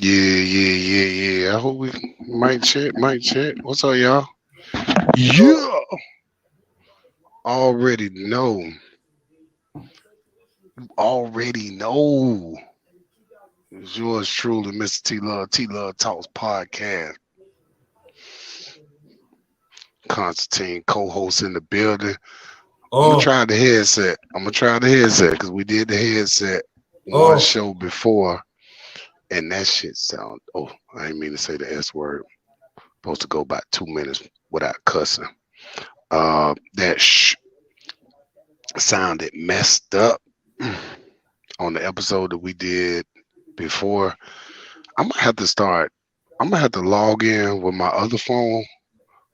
Yeah. I hope we might check. What's up, y'all? Yeah, already know, already know. It's yours truly, Mr. T-Luv, T-Luv Talks Podcast. Constantine, co-host in the building. I'm gonna Oh, try the headset. Because we did the headset one oh, show before, and that shit sound. Oh, I didn't mean to say the S word. Supposed to go about 2 minutes without cussing. That sounded messed up on the episode that we did before. I'm gonna have to start. I'm gonna have to log in with my other phone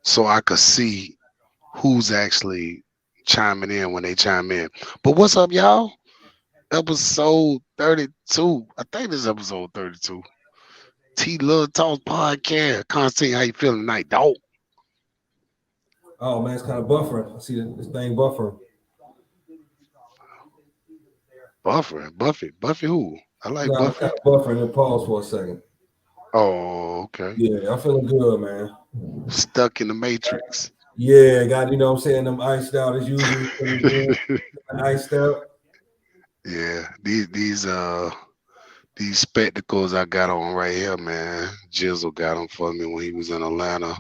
so I could see who's actually chiming in when they chime in. But what's up, y'all? Episode 32. I think this is episode 32. T-Luv Talks Podcast. Constantine, how you feeling tonight, dog? oh man, it's kind of buffering. I see this thing buffering. Buffy who? I like No, it's Buffy. kind of buffering. And pause for a second. Oh, okay. Yeah, I'm feeling good, man. Stuck in the Matrix. Yeah, got I'm saying them iced out as usual. Feeling good. Iced out. Yeah, these spectacles I got on right here, man. Jizzle got them for me when he was in Atlanta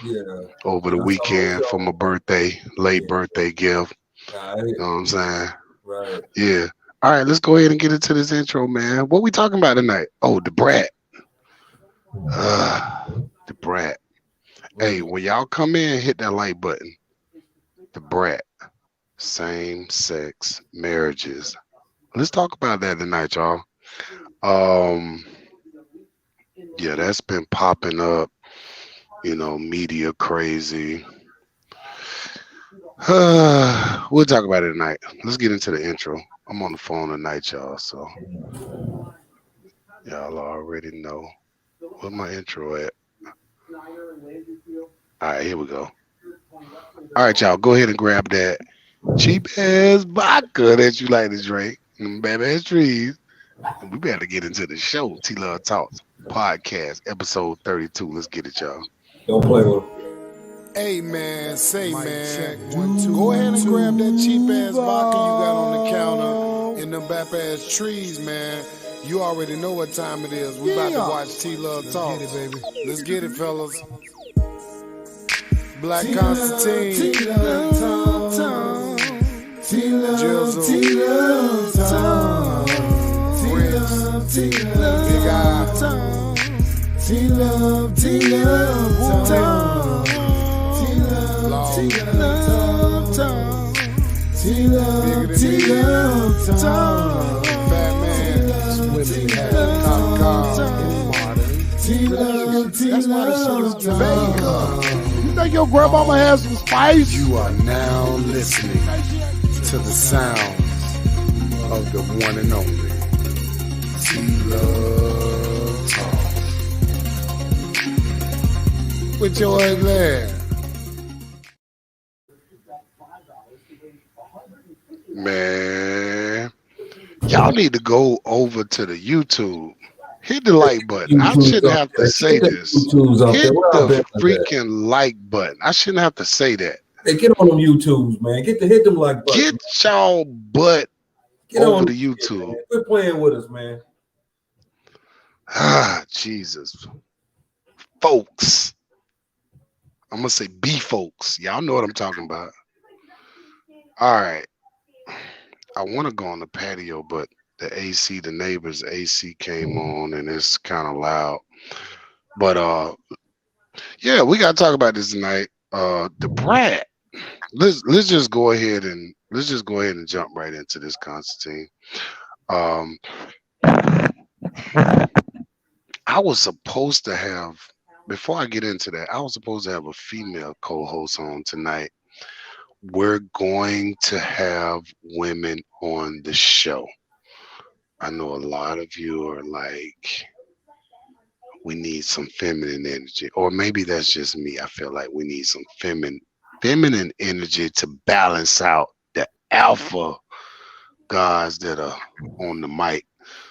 Yeah, over the I saw the weekend for show. my birthday, late Yeah, birthday gift. all right, You know what I'm saying? right. Yeah. All right, let's go ahead and get into this intro, man. What we talking about tonight? Oh, DaBrat. DaBrat. Hey, when y'all come in, hit that like button. DaBrat. Same sex marriages. Let's talk about that tonight, y'all. Um, yeah, that's been popping up, media crazy. We'll talk about it tonight. Let's get into the intro. I'm on the phone tonight, y'all, so y'all already know. Where my intro at? All right, here we go. All right, y'all, go ahead and grab that cheap ass vodka that you like to drink, them bad ass trees, and we better get into the show. T-Luv Talks Podcast, episode 32. Let's get it, y'all. Don't play with them. Hey man, say man, go ahead and grab that cheap ass vodka you got on the counter in them bap ass trees, man. You already know what time it is. We about to watch T-Love talk. Let's get it, fellas. Black Constantine, Jizzle, Prince, Big Eye, T-Luv, Fat Man, Swimming Hat, Cop Car, That's why the shit is Jamaica. You think your grandmama has some spice? You are now listening to the sounds of the one and only T-Luv Talks. With your ugly ass. Man, y'all need to go over to the YouTube. Hit the like button. I shouldn't have to say this. Hit the freaking like button. I shouldn't have to say that. Hey, get on them YouTubes, man. Hit them like buttons. Get y'all butt over to YouTube. Man. Quit playing with us, man. Ah, Jesus. Folks. I'm going to say B folks. Y'all know what I'm talking about. All right. I want to go on the patio, but the neighbor's AC came on and it's kind of loud. But yeah, we gotta talk about this tonight. DaBrat. Let's just go ahead and jump right into this, Constantine. I was supposed to have, before I get into that, I was supposed to have a female co-host on tonight. We're going to have women on the show. I know a lot of you are like, we need some feminine energy. Or maybe that's just me. I feel like we need some feminine energy to balance out the alpha guys that are on the mic.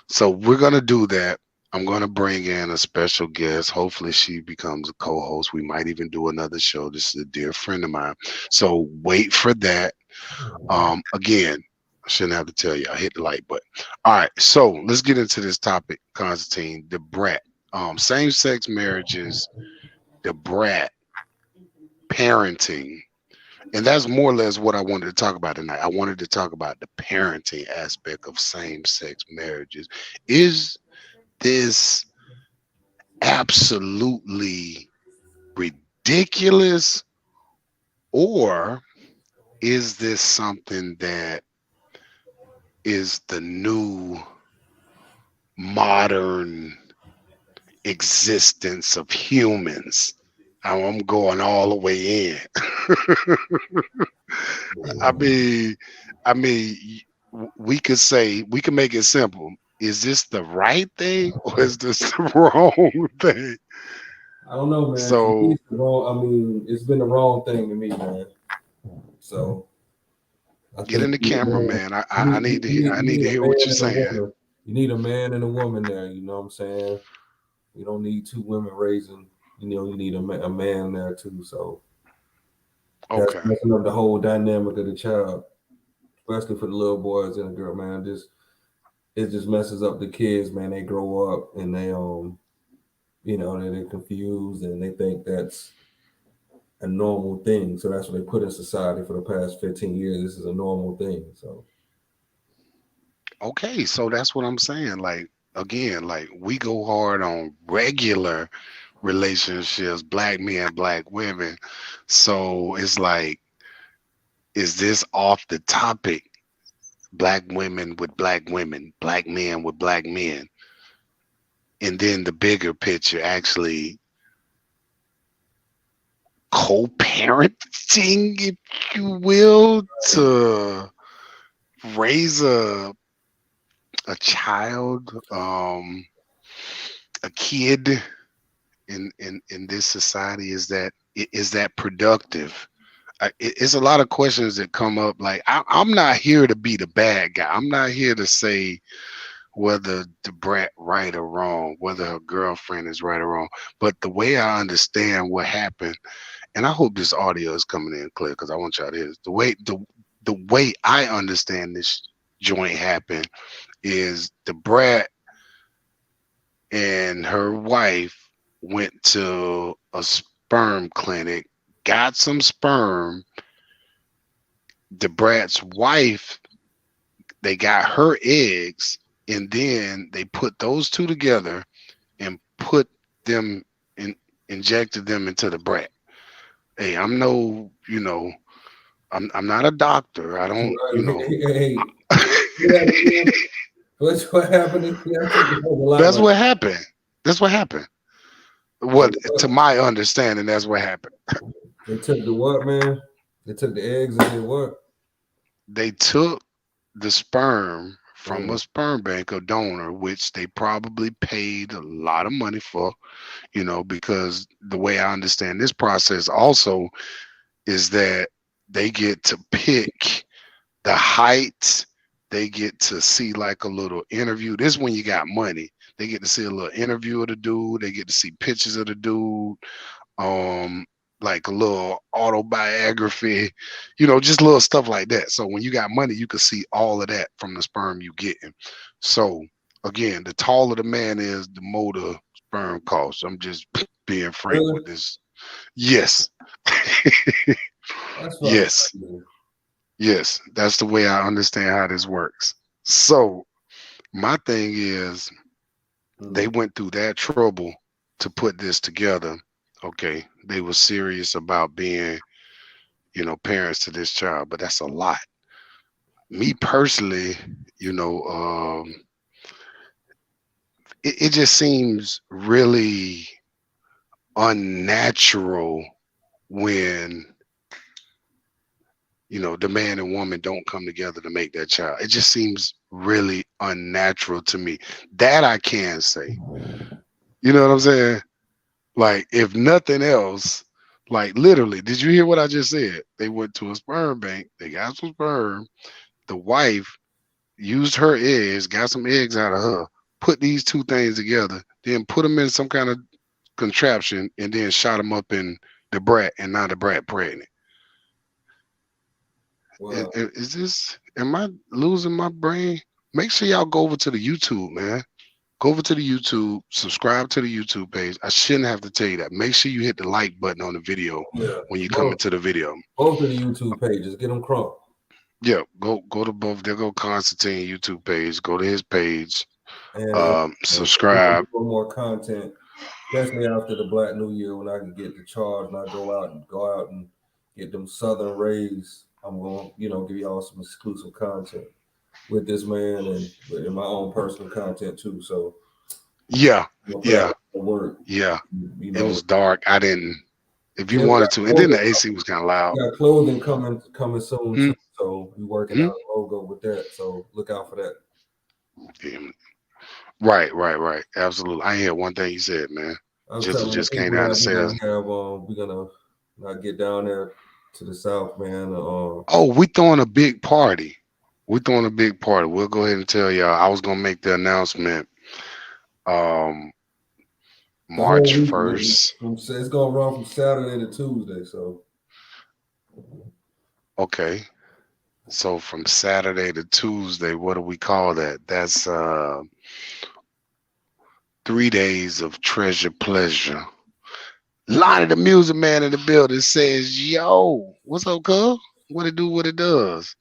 So we're going to do that. I'm going to bring in a special guest. Hopefully, she becomes a co host. We might even do another show. This is a dear friend of mine. So, wait for that. Again, I shouldn't have to tell you. I hit the like button. All right. So, let's get into this topic, Constantine. DaBrat. Same sex marriages, DaBrat, parenting. And that's more or less what I wanted to talk about tonight. I wanted to talk about the parenting aspect of same sex marriages. Is this absolutely ridiculous, or is this something that is the new modern existence of humans? I'm going all the way in. I mean, we could say, we can make it simple. Is this the right thing or is this the wrong thing? I don't know, man. To me, So it's the wrong. I mean, it's been the wrong thing to me, man. So I get think in the camera, man. I need to hear. I you need need to a hear man what you're and a saying. woman. You need a man and a woman there. You know what I'm saying? You don't need two women raising. You know, you need a man there too. So that's Okay. messing up the whole dynamic of the child, especially for the little boys and the girl, man. It just messes up the kids, man. They grow up and they you know, they're confused and they think that's a normal thing. So that's what they put in society for the past 15 years. This is a normal thing. So Okay. So that's what I'm saying. Like again, like we go hard on regular relationships, black men, black women. So it's like, is this off the topic? Black women with black women, black men with black men. And then the bigger picture actually co-parenting, if you will, to raise a child, a kid in this society. Is that productive? It's a lot of questions that come up. Like I'm not here to be the bad guy. I'm not here to say whether the brat right or wrong, whether her girlfriend is right or wrong. But the way I understand what happened, and I hope this audio is coming in clear because I want y'all to hear this. The way I understand this joint happened is the brat and her wife went to a sperm clinic, got some sperm. The brat's wife, they got her eggs, and then they put those two together and put them in, injected them into the brat. Hey, I'm no, I'm not a doctor. I don't, hey, yeah, what's what happened? Yeah, I think it was a lot That's like what happened. That's what happened. What, to my understanding, that's what happened. they took the what, man? They took the eggs and did what? They took the sperm from a Mm. sperm bank, a donor, which they probably paid a lot of money for, because the way I understand this process also is that they get to pick the height. They get to see like a little interview. This is when you got money. They get to see a little interview of the dude. They get to see pictures of the dude. Um, like a little autobiography, just little stuff like that. So when you got money, you can see all of that from the sperm you getting. So again, the taller the man is, the more the sperm costs. I'm just being frank Really? with this. Yes. That's fucking Yes. crazy. Yes, that's the way I understand how this works. So my thing is, they Mm. went through that trouble to put this together. Okay, they were serious about being, parents to this child, but that's a lot. Me personally, you know, um, it just seems really unnatural when the man and woman don't come together to make that child. It just seems really unnatural to me. That I can say. You know what I'm saying? Like, if nothing else, like literally, did you hear what I just said? They went to a sperm bank, they got some sperm. The wife used her eggs, got some eggs out of her, put these two things together, then put them in some kind of contraption, and then shot them up in the brat, and now the brat pregnant. Well, Is this? Am I losing my brain? Make sure y'all go over to the YouTube, man. Go over to the YouTube, subscribe to the YouTube page. I shouldn't have to tell you that. Make sure you hit the like button on the video yeah, when you come both, into the video. both of the YouTube pages, get them crunk. Yeah, go to both. There go Constantine YouTube page. Go to his page. And we can Subscribe. do more content, especially after the Black New Year when I can get the charge and I go out and get them Southern Rays. I'm gonna, give y'all some exclusive content with this man and my own personal content too. So Yeah, I'm gonna put yeah, out the work. yeah. You It know, was dark. I didn't. If you yeah, wanted to, and then the AC was kind of loud. we got clothing coming soon Hmm? too. So we working Hmm? out a logo with that. So look out for that. Yeah. Right. Absolutely. I ain't hear one thing you said, man. I'm Jizzle telling the just came people, down to man, say us. we're gonna not get down there to the south, man. Oh, we throwing a big party. We throwing a big party. We'll go ahead and tell y'all. I was gonna make the announcement. Um, The whole March week, 1st. it's gonna run from Saturday to Tuesday. So Okay. So from Saturday to Tuesday, what do we call that? That's 3 days of treasure pleasure. Lonnie the music man in the building says, yo, what's up, cuz? What it do, what it does.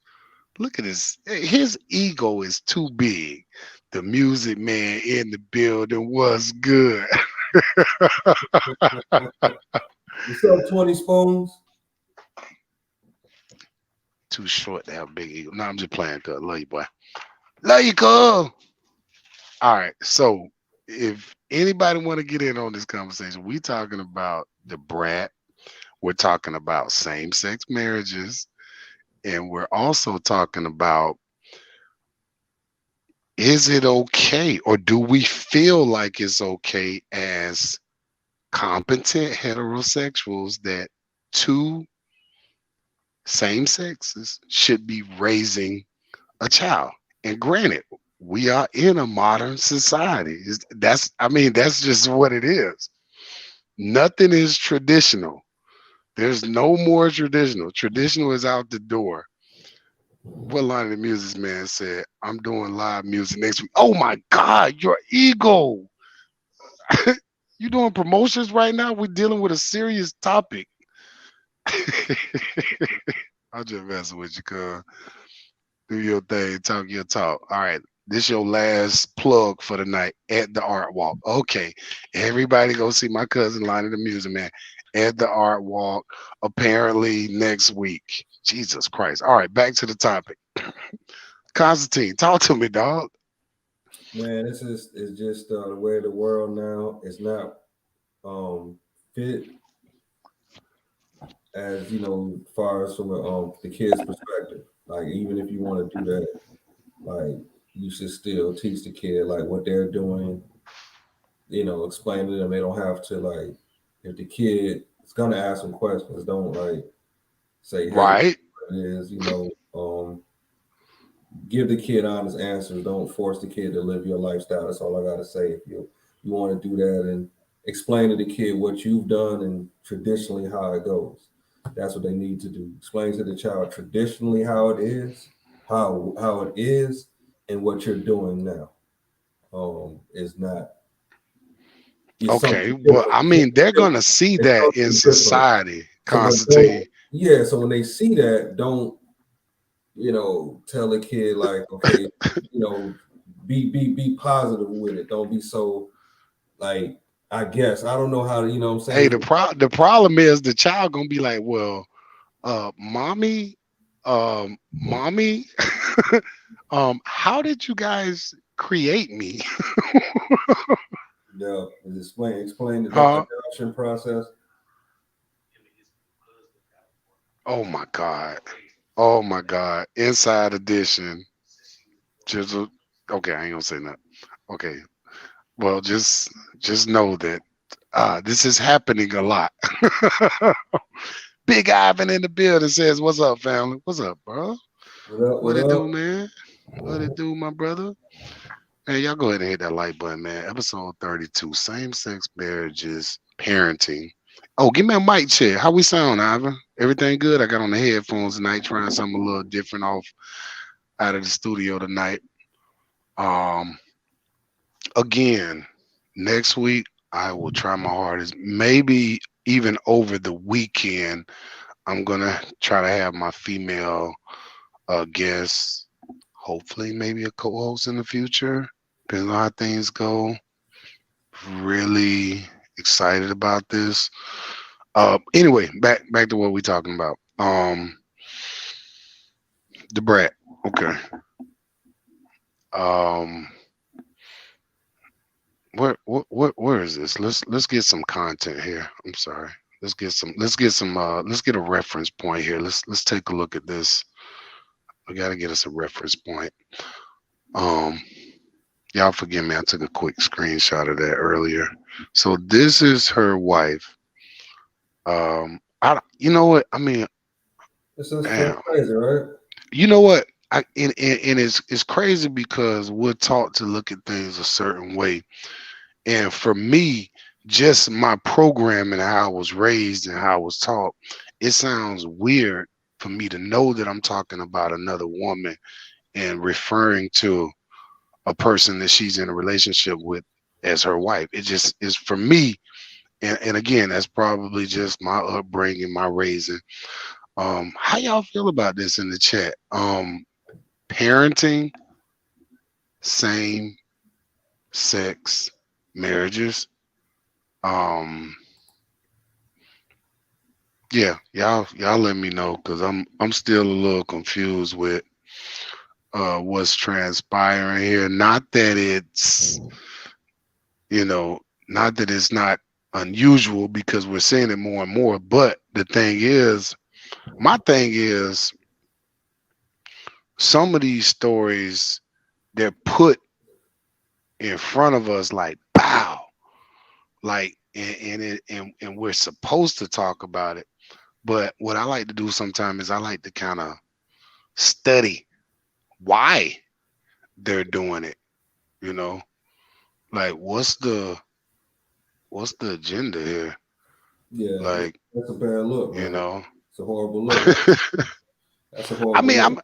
Look at this. His ego is too big. The music man in the building was good. what's up, 20 spoons? Too short to have a big ego. No, I'm just playing, cuz. Love you, boy. Love you, cuz. All right. So if anybody want to get in on this conversation, we talking about DaBrat. We're talking about same-sex marriages. And we're also talking about, is it okay, or do we feel like it's okay as competent heterosexuals that two same sexes should be raising a child? And granted, we are in a modern society. That's just what it is. Nothing is traditional. There's no more traditional. Traditional is out the door. What line of the music man said, I'm doing live music next week. Oh my God, your ego. You doing promotions right now? We're dealing with a serious topic. I'm just messing with you, cuz. Do your thing, talk your talk. All right. This your last plug for the night at the art walk. Okay. Everybody go see my cousin Lonnie the music man at the art walk apparently next week. Jesus Christ. All right, back to the topic. Constantine, talk to me, dog. Man, this is just the way of the world now. It's not fit as far as from the kid's perspective. Like even if you want to do that, like you should still teach the kid like what they're doing. Explain to them they don't have to like if the kid is gonna ask some questions, don't like say, hey, Right. it is, give the kid honest answers. Don't force the kid to live your lifestyle. That's all I gotta say. If you want to do that and explain to the kid what you've done and traditionally how it goes. That's what they need to do. Explain to the child traditionally how it is, how it is, and what you're doing now. Is not it's Okay. something Well, different. I mean, they're gonna see It's that in something different. society, So when Constantine. so when they see that, don't tell the kid like, okay, be positive with it. Don't be so like, I guess I don't know how to, what I'm Hey, saying. the problem is the child gonna be like, well, mommy, mommy, how did you guys create me? Yeah, explain the Huh? adoption process. Oh my God. Oh my God. Inside edition. Just okay, I ain't gonna say nothing. Okay. Well, just know that this is happening a lot. Big Ivan in the building says, what's up, family? What's up, bro? What up? What What it do, up? man? What it do, my brother? Hey, y'all go ahead and hit that like button, man. Episode 32, same sex marriages, parenting. Oh, give me a mic check. How we sound, Ivan? Everything good? I got on the headphones tonight, trying something a little different off out of the studio tonight. Um, Again, next week I will try my hardest. Maybe even over the weekend, I'm gonna try to have my female guest, hopefully maybe a co-host in the future. Depending on how things go. Really excited about this. Anyway, back to what we talking about. The brat. Okay. Um, where is this? Let's get some content here. I'm sorry. Let's get a reference point here. Let's take a look at this. We gotta get us a reference point. Um, y'all forgive me. I took a quick screenshot of that earlier. So this is her wife. You know what? I mean, This is kind damn. of crazy, right? You know what? And it's crazy because we're taught to look at things a certain way. And for me, just my programming, how I was raised and how I was taught, it sounds weird for me to know that I'm talking about another woman and referring to a person that she's in a relationship with as her wife. It just is for me. And again, that's probably just my upbringing, my raising. How y'all feel about this in the chat? Parenting, same sex marriages. Um, yeah, y'all let me know because I'm still a little confused with what's transpiring here. Not that it's you know, not that it's not unusual because we're seeing it more and more, but the thing is, my thing is some of these stories they're put in front of us like bow, like and we're supposed to talk about it. But what I like to do sometimes is I like to kind of study why they're doing it, you know? Like what's the agenda here? Yeah, Like, that's a bad look, you man. know. It's a horrible look. That's a I horrible mean, look. I'm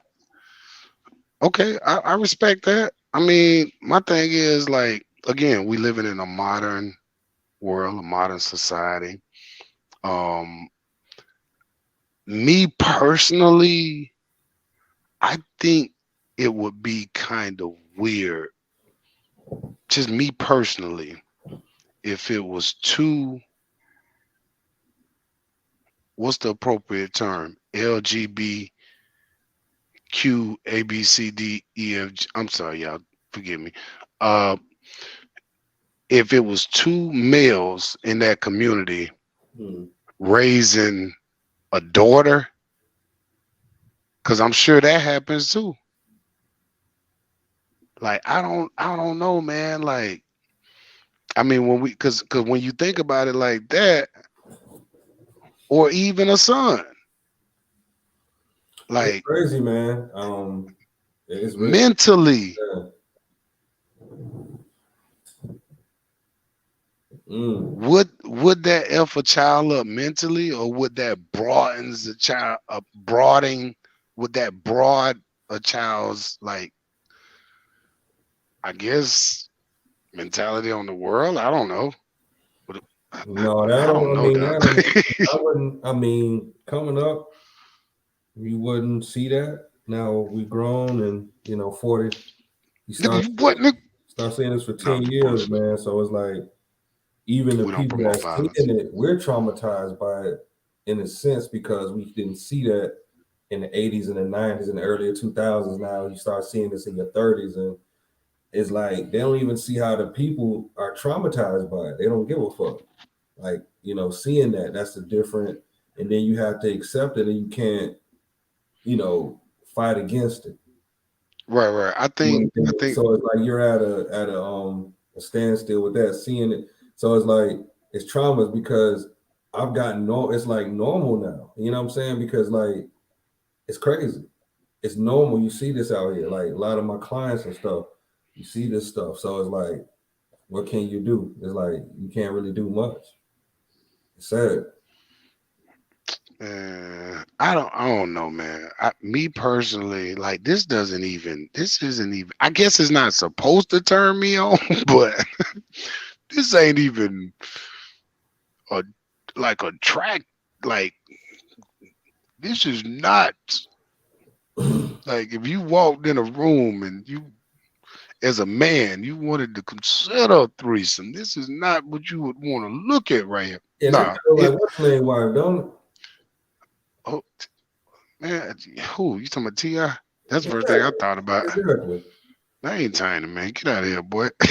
okay, I respect that. I mean, my thing is like again, we living in a modern world, a modern society. Um Me personally, I think it would be kind of weird, just me personally, if it was two, what's the appropriate term? LGBTQ, ABCDEFG. I'm sorry, y'all, forgive me. Uh, if it was two males in that community Hmm. raising a daughter, because I'm sure that happens too. Like I don't know, man. Like I mean, because when you think about it like that, or even a son, It's like crazy, man. It's really mentally, yeah. Mm. would that F a child up mentally, or would that broadens the child, broadening, would that broad a child's like, I guess, mentality on the world? I don't know. Would it- No, that I don't. don't I know, mean, dog. that don't. I wouldn't. I mean, coming up, you wouldn't see that. Now we grown and 40. You Nigga, start you what, nigga? start saying this for No, 10 years, man. So it's like even the we don't people promote that's seeing violence. it, we're traumatized by it in a sense because we didn't see that in the 80s and the 90s and the earlier 2000s. Now you start seeing this in your 30s, and it's like they don't even see how the people are traumatized by it. They don't give a fuck. Like, seeing that's the different, and then you have to accept it and you can't, fight against it. Right, right. So it's like you're at a standstill with that, seeing it. So it's like it's traumas because I've gotten no. It's like normal now. You know what I'm saying? Because like it's crazy. It's normal. You see this out here. Like a lot of my clients and stuff. You see this stuff, so it's like, what can you do? It's like you can't really do much. It's sad. I don't know, man. Me personally, like this isn't even. I guess it's not supposed to turn me on, but this ain't even a like a track. Like this is not like if you walked in a room and you, as a man, you wanted to consider a threesome. This is not what you would want to look at right here. And Nah, that's like what's the name wife, don't it? oh man, who you talking about? Ti? That's the first thing I Exactly. thought about. Exactly. I ain't tiny, man. Get out of here, boy. I'm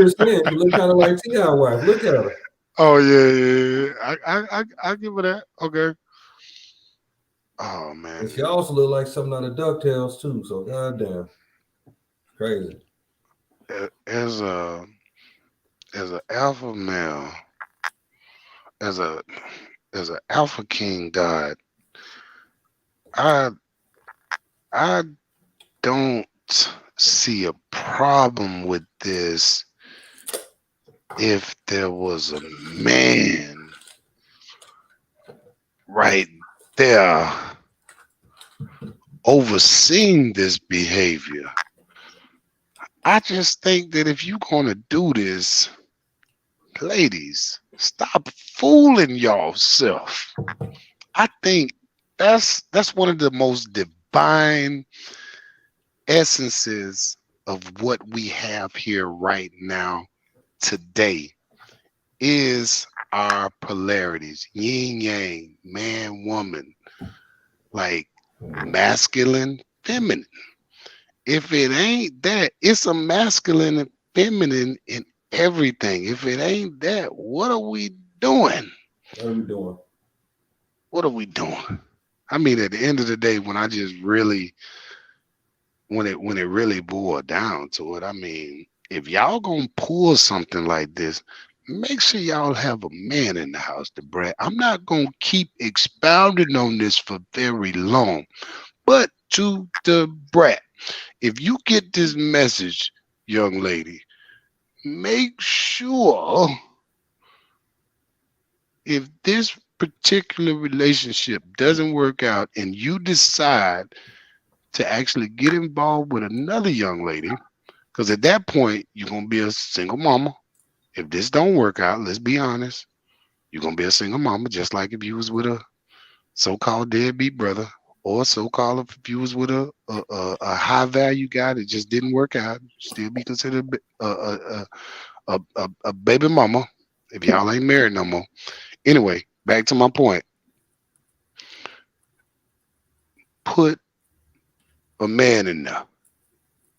just saying, she look kind of like Ti wife. Look at her. Oh yeah. I give her that. Okay. Oh man. And she also look like something out of DuckTales too. So goddamn, crazy. As a alpha male, as a alpha king god, I I don't see a problem with this if there was a man right there overseeing this behavior. I just think that if you're gonna do this, ladies, stop fooling yourself. I think that's one of the most divine essences of what we have here right now today is our polarities, yin yang, man, woman, like masculine, feminine. If it ain't that, it's a masculine and feminine in everything. If it ain't that, what are we doing? What are we doing? What are we doing? I mean, at the end of the day, when I just really, when it really boiled down to it, I mean, if y'all gonna pull something like this, make sure y'all have a man in the house, DaBrat. I'm not gonna keep expounding on this for very long, but to DaBrat, if you get this message, young lady, make sure if this particular relationship doesn't work out and you decide to actually get involved with another young lady, because at that point you're gonna be a single mama. If this don't work out, let's be honest, you're gonna be a single mama, just like if you was with a so-called deadbeat brother, or so-called if you was with a high value guy that just didn't work out, still be considered a baby mama if y'all ain't married no more. Anyway, back to my point. Put a man in there.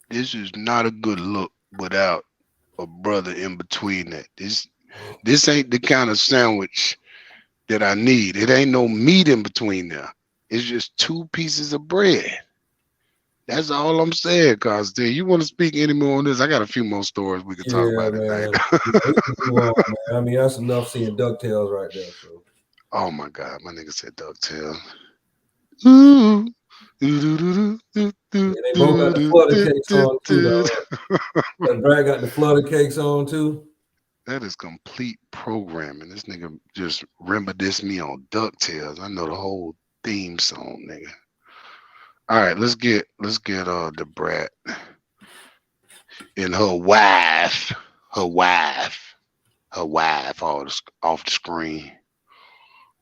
This is not a good look without a brother in between that. This ain't the kind of sandwich that I need. It ain't no meat in between there. It's just two pieces of bread. That's all I'm saying, Constantine. You want to speak any more on this? I got a few more stories we could talk about tonight. We can move on, man. I mean, that's enough seeing DuckTales right there. So. Oh my God, my nigga said DuckTales. Ooh. And they both got the flutter cakes on too, dog. And Brad got the flutter cakes on too. That is complete programming. This nigga just reminisced me on DuckTales. I know the whole theme song, nigga. All right, let's get DaBrat and her wife off the screen.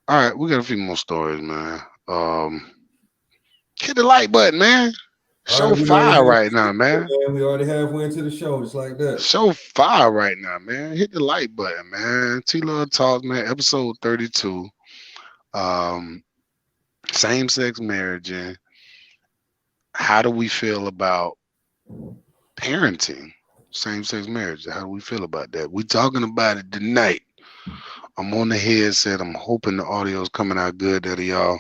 All right, we got a few more stories, man. Hit the like button, man. Show fire right now, man. We already halfway into the show, just like that. Show fire right now, man. Hit the like button, man. T-Luv Talks, man. Episode 32. Same-sex marriage. And how do we feel about parenting? Same-sex marriage. How do we feel about that? We talking about it tonight. I'm on the headset. I'm hoping the audio is coming out good out of y'all.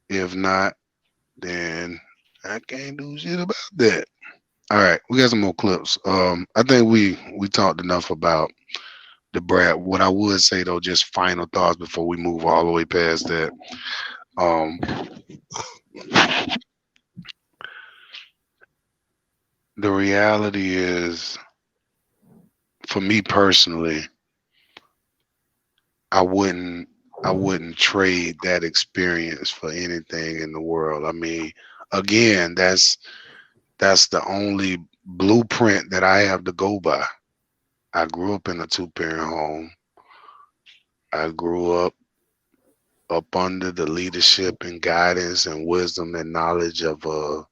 If not, then I can't do shit about that. All right, we got some more clips. I think we talked enough about DaBrat. What I would say though, just final thoughts before we move all the way past that. The reality is, for me personally, I wouldn't I wouldn't trade that experience for anything in the world. I mean, again, that's the only blueprint that I have to go by. I grew up in a two-parent home. I grew up under the leadership and guidance and wisdom and knowledge of a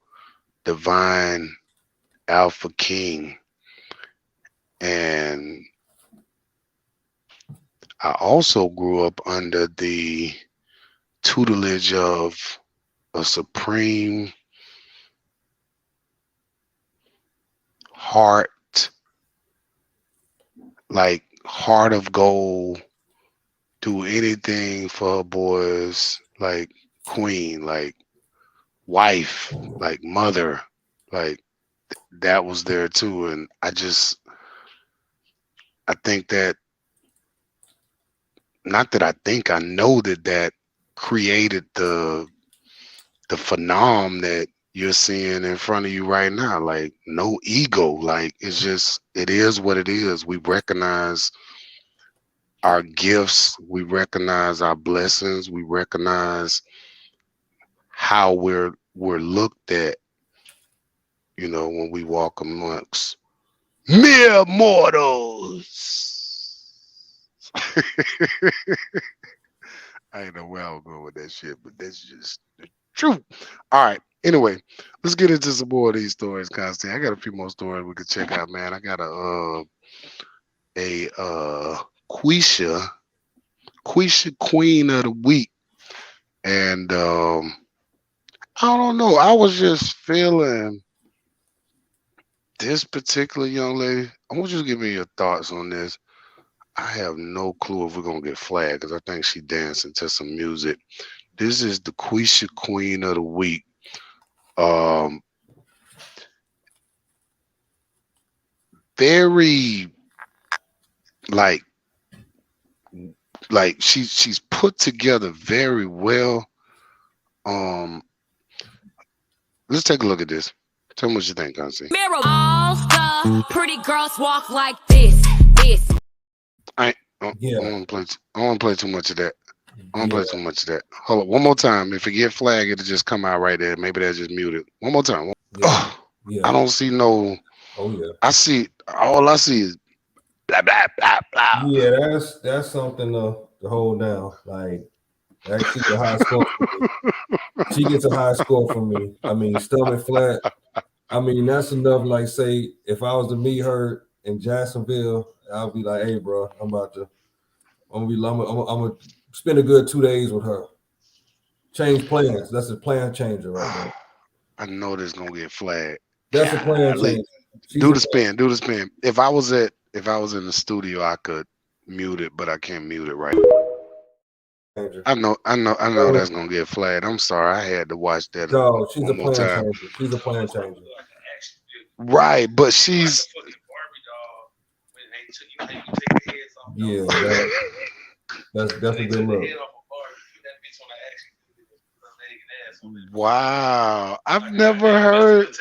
divine alpha king. And I also grew up under the tutelage of a supreme heart, like heart of gold, do anything for her boys, like queen, like wife, like mother, like that was there too. And I think that, not that I think, I know that that created the phenom that you're seeing in front of you right now. Like no ego. Like it's just, it is what it is. We recognize our gifts, we recognize our blessings, we recognize how we're looked at, when we walk amongst mere mortals. I ain't know where I was going with that shit, but that's just the truth. All right. Anyway, let's get into some more of these stories, Constantine. I got a few more stories we could check out, man. I got a Quisha Queen of the Week. And I don't know. I was just feeling this particular young lady. I want you to give me your thoughts on this. I have no clue if we're gonna get flagged because I think she dancing to some music. This is the Quisha Queen of the Week. Um, very like she's put together very well. Um, let's take a look at this. Tell me what you think, Constantine. Mirror. All the pretty girls walk like this. I Yeah. don't want to play too much of that. I don't Yeah. play too much of that. Hold on, one more time. If it get flagged, it'll just come out right there. Maybe that's just muted. One more time. Yeah. I don't see no. Oh yeah. I see all I see is blah blah blah blah. Yeah, that's something to hold down. Like that, she gets a high score for me. She gets a high score from me. I mean, stomach flat. I mean, that's enough. Like, say, if I was to meet her in Jacksonville, I'll be like, "Hey, bro, I'm gonna spend a good 2 days with her. Change plans. That's a plan changer right there. I know this gonna get flagged. That's a plan Golly. changer. She's Do a the spin. Do the spin. If I was in the studio, I could mute it, but I can't mute it right. changer. I know that's gonna get flagged. I'm sorry. I had to watch that No, she's a one more plan time. changer. She's a plan changer. Right, but she's Yeah, that's a good look. wow. I've never heard.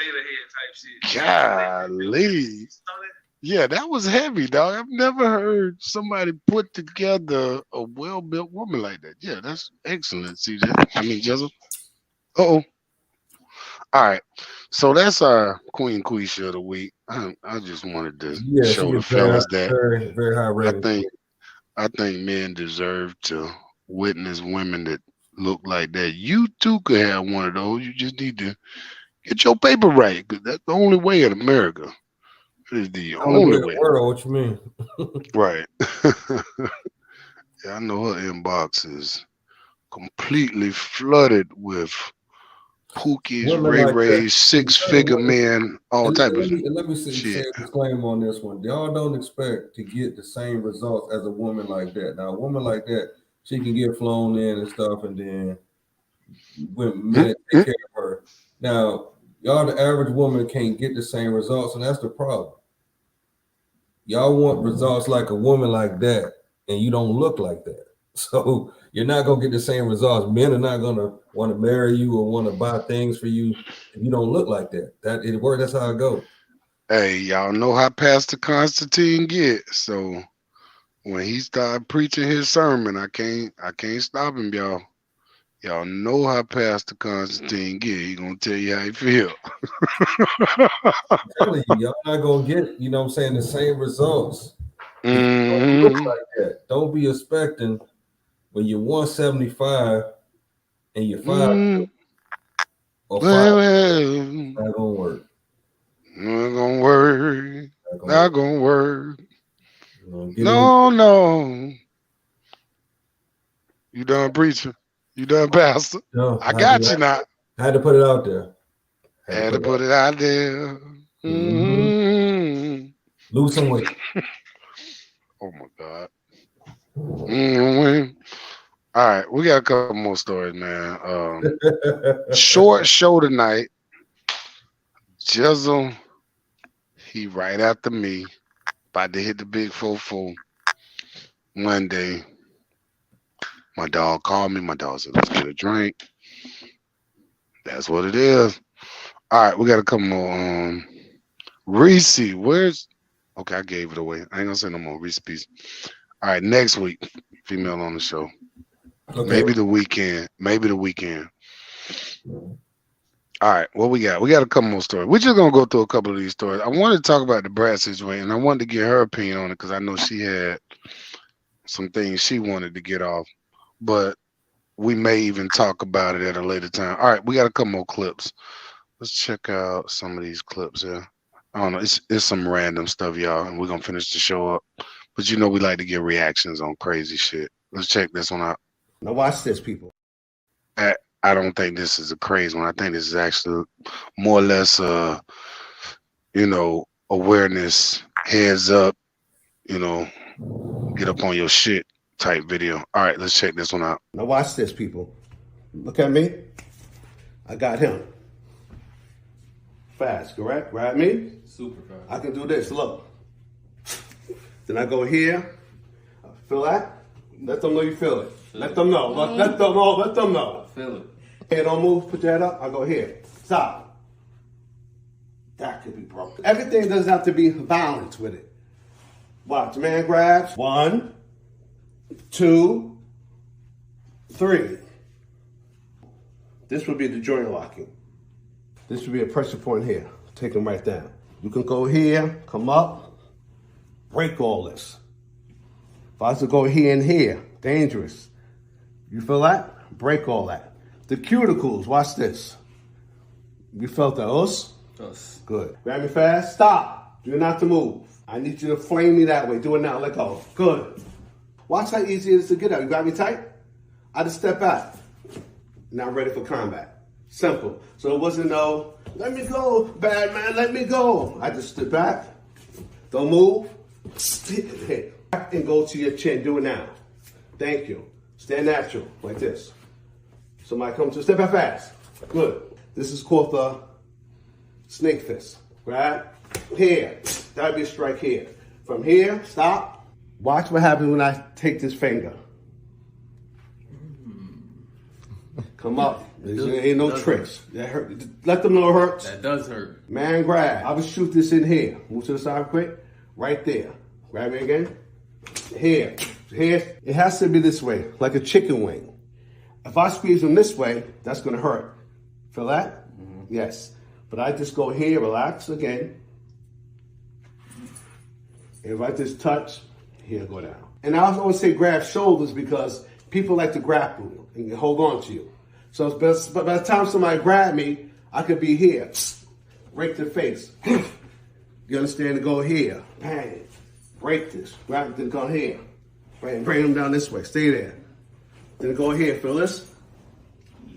Golly. Yeah, that was heavy, dog. I've never heard somebody put together a well-built woman like that. Yeah, that's excellent, CJ. I mean, Jezza. Uh-oh. All right. So that's our Queen Quisha of the week. I just wanted to Yeah, show she the gets very, fellas that very, very high I rating. think men deserve to witness women that look like that. You too could have one of those. You just need to get your paper right, because that's the only way in America. It is the only way. World, what you mean? Right. Yeah, I know her inbox is completely flooded with Pookie's, Women Ray like Ray's, that. six-figure men, all And type of let me say shit. a disclaimer on this one. Y'all don't expect to get the same results as a woman like that. Now, a woman like that, she can get flown in and stuff, and then when men take care of her. Now, y'all, the average woman can't get the same results, and that's the problem. Y'all want results like a woman like that, and you don't look like that. So you're not gonna get the same results. Men are not gonna want to marry you or want to buy things for you if you don't look like that. That it works. That's how it goes. Hey, y'all know how Pastor Constantine get. So when he started preaching his sermon, I can't stop him, y'all. Y'all know how Pastor Constantine get. He gonna tell you how he feel. I'm telling you, y'all not gonna get, you know what I'm saying, the same results. If you don't look Mhm. like that. Don't be expecting when you're 175 and you're 5 Mm. or 5, Well, not gonna work. not gonna work. Not gonna Not work. gonna work. You know, get it in. No, no. You done preaching. You done pastor. No, I got you now. I had to put it out there. Had to put it out there. Mm-hmm. Mm-hmm. Lose some weight. Oh my God. Mm-hmm. All right, we got a couple more stories, man. Short show tonight. Jizzle, he right after me. About to hit the big 4-4 Monday. My dog called me. My dog said, let's get a drink. That's what it is. All right, we got a couple more. Reese, where's... Okay, I gave it away. I ain't gonna say no more Reese piece. All right, next week, female on the show. Okay. Maybe the weekend. All right, what we got? We got a couple more stories. We're just gonna go through a couple of these stories. I wanted to talk about the DaBrat situation. I wanted to get her opinion on it because I know she had some things she wanted to get off. But we may even talk about it at a later time. All right, we got a couple more clips. Let's check out some of these clips here. I don't know. It's some random stuff, y'all, and we're gonna finish the show up. But you know we like to get reactions on crazy shit. Let's check this one out. Now watch this, people. I don't think this is a crazy one. I think this is actually more or less awareness, heads up, get up on your shit type video. All right, let's check this one out. Now watch this, people. Look at me. I got him. Fast, correct? Grab me. Super fast. I can do this. Look. Then I go here. Feel that? Let them know you feel it. Let them know. Let them know. Let them know. Feel it. Hey, don't move. Put that up. I go here. Stop. That could be broken. Everything doesn't have to be violent with it. Watch. Man grabs. 1, 2, 3. This would be the joint locking. This would be a pressure point here. Take them right down. You can go here, come up, break all this. If I was to go here and here, dangerous. You feel that? Break all that. The cuticles, watch this. You felt that, us? Us. Good. Grab me fast, stop. Do not to move. I need you to flame me that way. Do it now, let go. Good. Watch how easy it is to get out. You got me tight? I just step back. Now I'm ready for combat. Simple. So it wasn't no, let me go, bad man, let me go. I just stood back. Don't move. Hit. And go to your chin. Do it now. Thank you. Stand natural, like this. Somebody come to step back fast. Good. This is called the snake fist. Grab. Here. That'd be a strike here. From here, stop. Watch what happens when I take this finger. Come up. There ain't no tricks. That hurt. Let them know it hurts. That does hurt. Man, grab. I would shoot this in here. Move to the side quick. Right there. Grab me again. Here. Here. It has to be this way, like a chicken wing. If I squeeze them this way, that's going to hurt. Feel that? Mm-hmm. Yes. But I just go here, relax again. And if I just touch, here, go down. And I always say grab shoulders because people like to grapple you and hold on to you. So but by the time somebody grab me, I could be here. Break the face. You understand? To go here. Bang. Break this. Grab it, then go here. Bring them down this way. Stay there. Then go here. Feel this?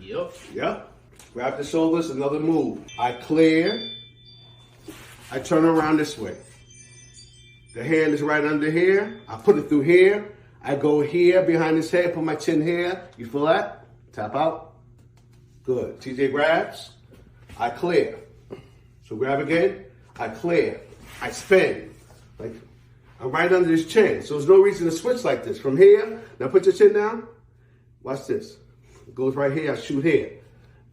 Yep. Grab the shoulders, another move. I clear. I turn around this way. The hand is right under here. I put it through here. I go here behind his head, put my chin here. You feel that? Tap out. Good. TJ grabs. I clear. So grab again. I clear. I spin. Like I'm right under his chin. So there's no reason to switch like this. From here, now put your chin down. Watch this. It goes right here, I shoot here.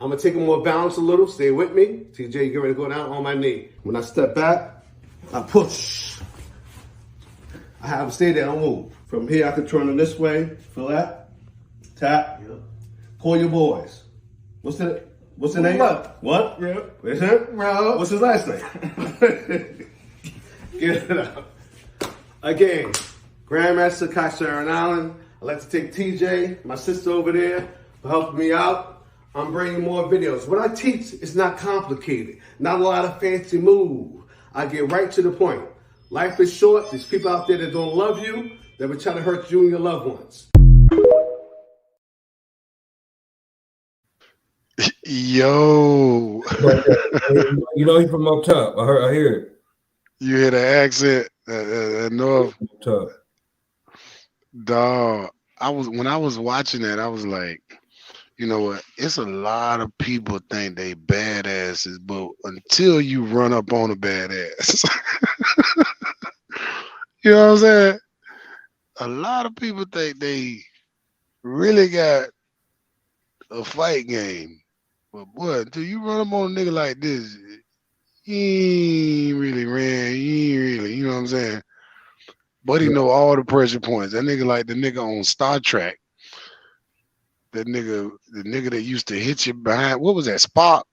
I'm gonna take a more balance a little, stay with me. TJ, you get ready to go down on my knee. When I step back, I push. I have him stay there, don't move. From here, I can turn him this way. Feel that? Tap. Yep. Call your boys. What's the name? What? Yep. What's it? Rob. What's his last name? Get it out. Again, Grandmaster Kasha Aaron Allen. I'd like to thank TJ, my sister over there, for helping me out. I'm bringing more videos. What I teach is not complicated. Not a lot of fancy move. I get right to the point. Life is short. There's people out there that don't love you, that will try to hurt you and your loved ones. Yo. You know he's from up top. I hear it. You hear the accent? North. Up top. Dog. When I was watching that, I was like, you know what? It's a lot of people think they badasses, but until you run up on a badass, you know what I'm saying? A lot of people think they really got a fight game, but boy, until you run up on a nigga like this, he ain't really ran. He ain't really, you know what I'm saying? But he know all the pressure points. That nigga like the nigga on Star Trek. That nigga, the nigga that used to hit you behind, what was that? Spock?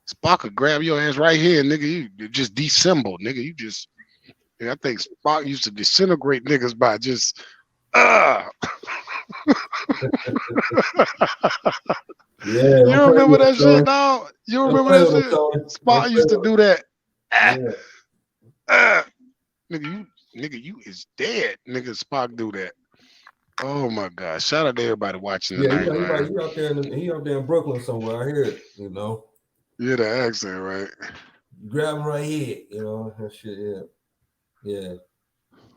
Spock could grab your ass right here, nigga. You just dissemble, nigga. You just, I think Spock used to disintegrate niggas by just, Yeah. You remember that shit, dog? You remember that shit? Spock used to do that. Nigga, you is dead. Nigga, Spock do that. Oh my God! Shout out to everybody watching tonight, man. He out there in Brooklyn somewhere. I hear it. You know. Yeah, the accent, right? You grab him right here. You know that shit. Yeah.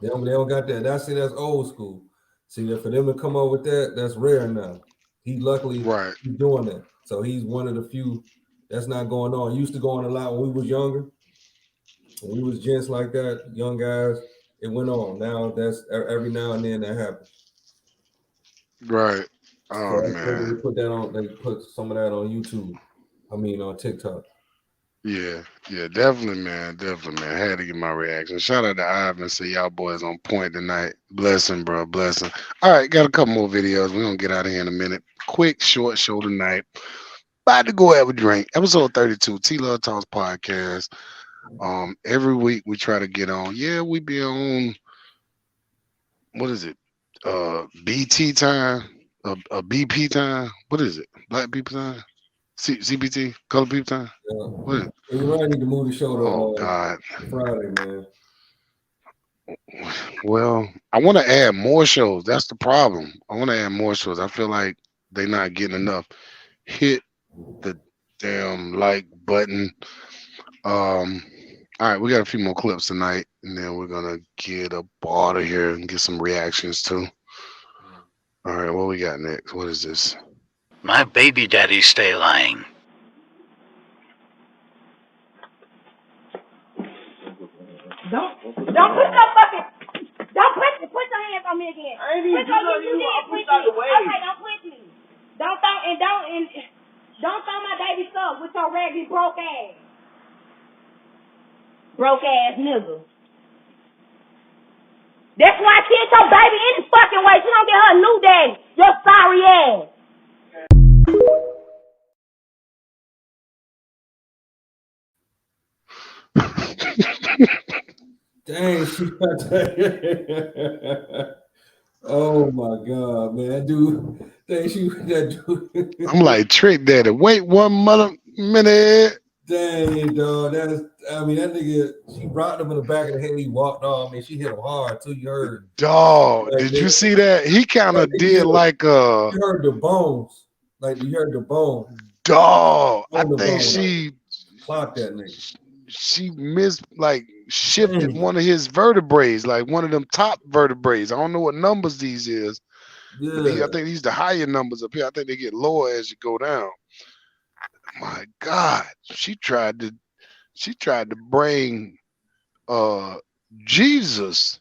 They don't got that. That's old school. See, for them to come up with that, that's rare now. He luckily he's doing that. So he's one of the few that's not going on. Used to go on a lot when we was younger. When we was gents like that, young guys, it went on. Now that's every now and then that happens. Right. Oh so man. They put that on. They put some of that on YouTube. I mean on TikTok. Yeah, definitely, man. I had to get my reaction. Shout out to Ivan. See y'all boys on point tonight. Blessing, bro. Blessing. All right, got a couple more videos. We're gonna get out of here in a minute. Quick, short show tonight. About to go have a drink. Episode 32, T-Luv Talks Podcast. Every week we try to get on. Yeah, we be on, what is it? BT time? BP time? What is it? Black people time? CBT? Color people time? What is it? You might need to move the show to God. Friday, man. Well, I want to add more shows. That's the problem. I want to add more shows. I feel like they're not getting enough. Hit the damn like button. All right, we got a few more clips tonight, and then we're gonna get up out of here and get some reactions too. All right, what we got next? What is this? My baby daddy stay lying. Don't put your fucking, put your hands on me again. I ain't even doing you. I pushed out the way. Okay, don't push me. Don't throw my baby stuff with your raggedy broke ass. Broke ass nigga. That's why she ain't your baby any fucking way. She don't get her a new daddy. Your sorry ass. Dang, she got that. Oh my God, man. That dude. I'm like, Trick Daddy. Wait 1 minute. Dang, dog. That nigga, she rocked him in the back of the head. He walked off. Man, she hit him hard too. You heard. Dog, did you see that? He kind of did like You heard the bones. Like you heard the bone. Dog, I think she clocked that nigga. She shifted one of his vertebrae, like one of them top vertebrae. I don't know what numbers these is. Yeah. I think these the higher numbers up here. I think they get lower as you go down. My God, she tried to bring Jesus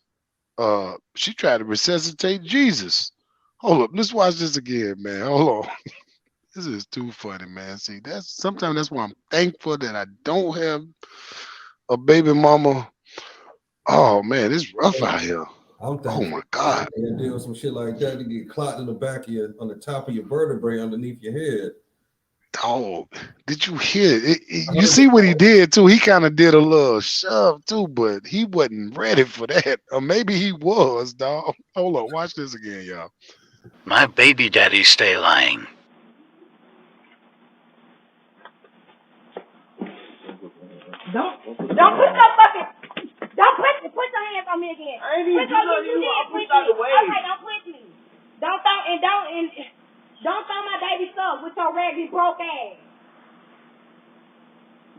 She tried to resuscitate Jesus. Hold up, let's watch this again, man. Hold on. This is too funny, man. See, that's why I'm thankful that I don't have a baby mama. Oh man, it's rough out here. I'm Oh thankful. my God. And deal with some shit like that to get clocked in the back of your, on the top of your vertebrae underneath your head. Dog, did you hear it? You see what he did too? He kind of did a little shove too, but he wasn't ready for that. Or maybe he was, dog. Hold on, watch this again, y'all. My baby daddy stay lying. Don't put no fucking. Don't put your hands on me again. I ain't even doing you. I pushed out the way. Okay, don't push me. Don't throw my baby stuff with your raggedy broke ass.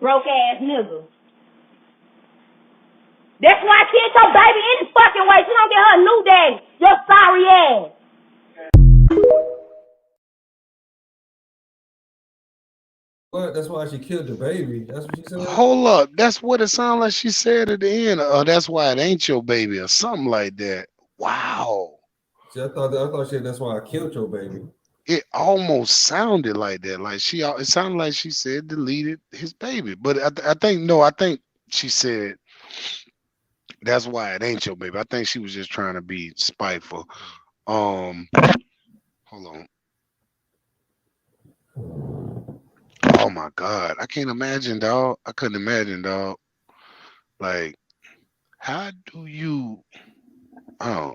Broke ass nigga. That's why I killed your baby any fucking way. She don't get her a new daddy. Your sorry ass. What? That's why she killed the baby. That's what she said. Hold up, that's what it sounded like she said at the end. That's why it ain't your baby, or something like that. Wow. See, I thought she said that's why I killed your baby. It almost sounded like that. Like it sounded like she said deleted his baby. But I think she said that's why it ain't your baby. I think she was just trying to be spiteful. Hold on. Oh my God. I can't imagine, dog. I couldn't imagine, dog. Like, how do you I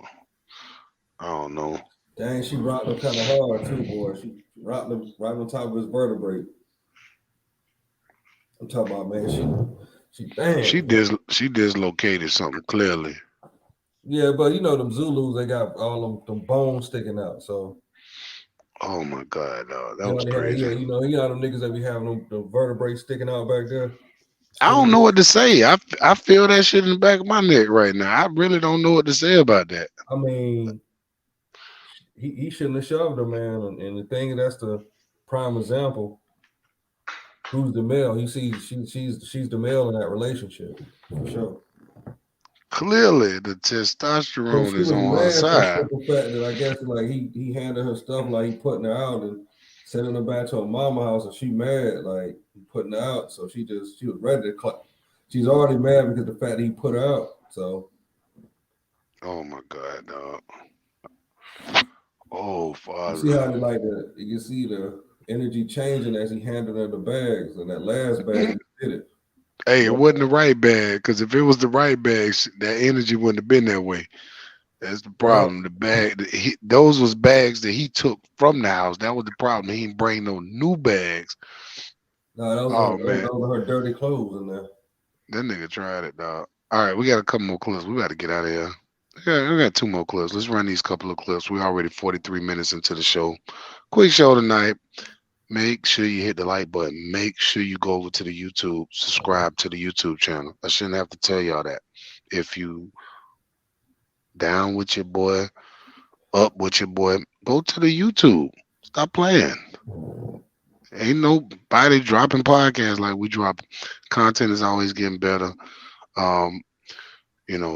don't know. Dang, she rocked him kind of hard too, boy. She rocked him right on top of his vertebrae. I'm talking about, man. She dislocated something clearly. Yeah, but you know them Zulus, they got all them bones sticking out. So. Oh my God, dog. That was crazy. Yeah, you know them niggas that be having the vertebrae sticking out back there. I don't know what to say. I feel that shit in the back of my neck right now. I really don't know what to say about that. I mean, he shouldn't have shoved her, man. And the thing that's the prime example. Who's the male? She's the male in that relationship for sure. Clearly, the testosterone is on her side. The fact that I guess like he handed her stuff like he putting her out and sending her back to her mama house, and she mad like he putting her out. So she was ready to clap. She's already mad because the fact that he put her out. So. Oh my God, dog. Oh, Father. You see how you see the energy changing as he handed her the bags, and that last bag he did it. Hey, it wasn't the right bag, because if it was the right bag, that energy wouldn't have been that way. That's the problem. The bag, those was bags that he took from the house. That was the problem. He didn't bring no new bags. No, those were her dirty clothes in there. That nigga tried it, dog. All right, we got a couple more clips. We got to get out of here. Yeah, we got 2 more clips. Let's run these couple of clips. We're already 43 minutes into the show. Quick show tonight. Make sure you hit the like button. Make sure you go over to the YouTube, subscribe to the YouTube channel. I shouldn't have to tell y'all that. If you down with your boy, up with your boy, go to the YouTube. Stop playing. Ain't nobody dropping podcasts like we drop. Content is always getting better.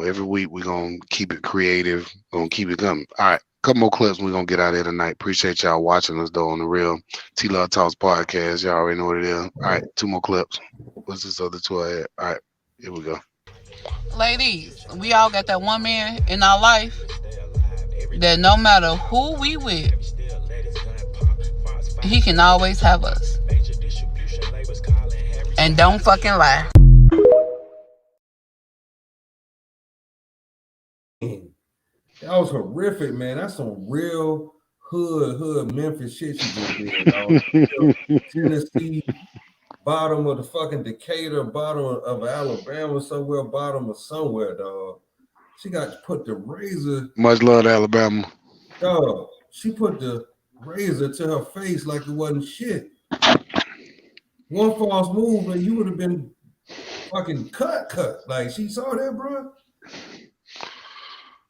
Every week we're gonna keep it creative, gonna keep it coming. All right, couple more clips. We're gonna get out of here tonight. Appreciate y'all watching us though on the real T-Luv Talks podcast. Y'all already know what it is. All right, 2 more clips. What's this other 2 I had? All right, here we go. Ladies, we all got that one man in our life that no matter who we with, he can always have us. And don't fucking lie. That was horrific, man. That's some real hood Memphis shit you just did, dog. Tennessee, bottom of the fucking Decatur, bottom of Alabama, somewhere, bottom of somewhere, dog. She got to put the razor. Much love to Alabama. Dog, she put the razor to her face like it wasn't shit. One false move and you would have been fucking cut. Like, she saw that, bro.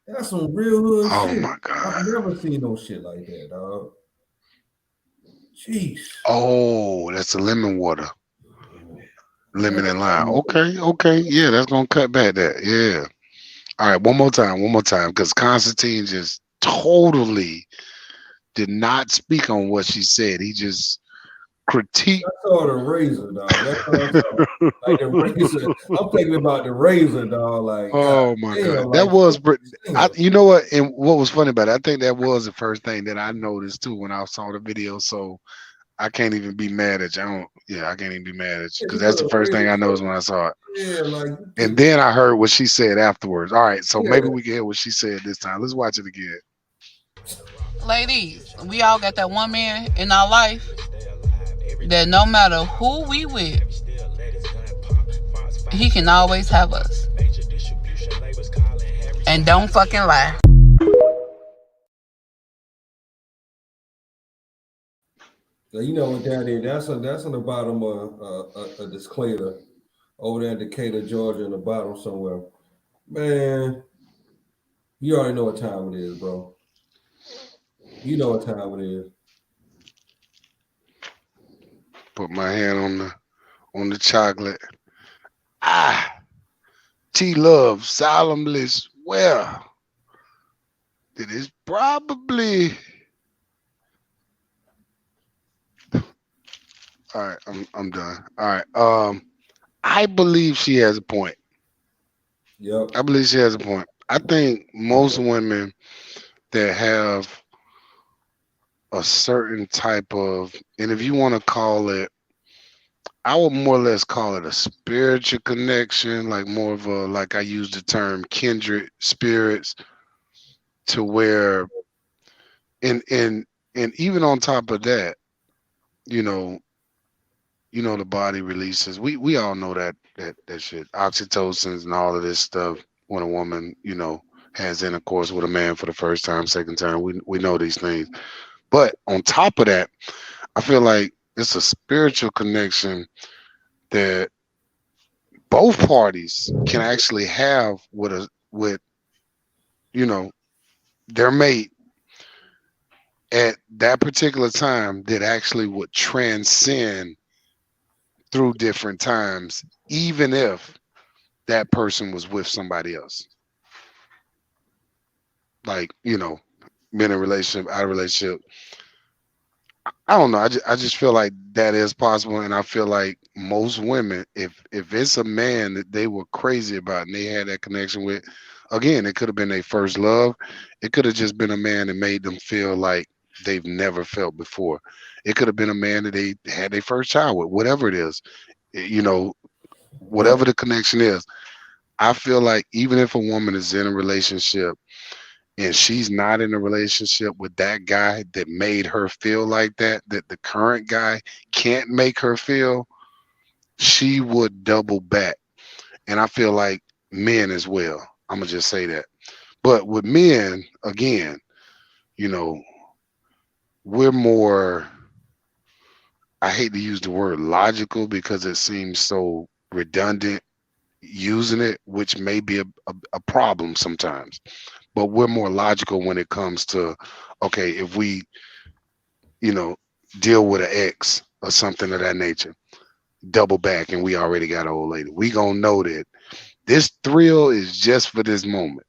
That's some real hood shit. Oh my God. I've never seen no shit like that, dog. Jeez. Oh, that's the lemon water. Lemon and lime. Okay. Yeah, that's gonna cut back that. Yeah. All right, one more time, because Constantine just totally did not speak on what she said. He just critiqued. I saw the razor, dog. That's what I saw. Like the razor. I'm thinking about the razor, dog. Like, god Oh my damn, God, that like was. damn. You know what? And what was funny about it, I think that was the first thing that I noticed too when I saw the video. So I can't even be mad at you. I don't. Yeah, I can't even be mad at you Yeah, because you that's put the a first thing razor I straight. noticed when I saw it. Yeah, like And then I heard what she said afterwards. All right, so maybe yeah. we can hear what she said this time. Let's watch it again. Ladies, we all got that one man in our life that no matter who we with, he can always have us. And don't fucking lie. So you know what that is? That's on the bottom of a disclaimer over there in Decatur, Georgia, in the bottom somewhere. Man, you already know what time it is, bro. You know what time it is. Put my hand on the chocolate. Ah, T-Luv solemnly swear that it's probably. All right, I'm done. All right. I believe she has a point. Yep. I believe she has a point. I think most women that have a certain type of, and if you want to call it, I would more or less call it a spiritual connection, like more of a, like I use the term kindred spirits, to where, and and and even on top of that, you know, the body releases. We all know that shit, oxytocins and all of this stuff. When a woman, has intercourse with a man for the first time, second time, we know these things. But on top of that, I feel like it's a spiritual connection that both parties can actually have with you know their mate at that particular time, that actually would transcend through different times, even if that person was with somebody else. Like, been in a relationship, out of relationship. I don't know. I just feel like that is possible, and I feel like most women, if it's a man that they were crazy about and they had that connection with, again, it could have been their first love. It could have just been a man that made them feel like they've never felt before. It could have been a man that they had their first child with, whatever it is, Yep. whatever the connection is. I feel like even if a woman is in a relationship and she's not in a relationship with that guy that made her feel like that the current guy can't make her feel, she would double back. And I feel like men as well. I'm gonna just say that. But with men, again, you know, we're more, I hate to use the word logical because it seems so redundant using it, which may be a problem sometimes. But we're more logical when it comes to, okay, if we, you know, deal with an ex or something of that nature, double back and we already got an old lady. We gonna know that this thrill is just for this moment.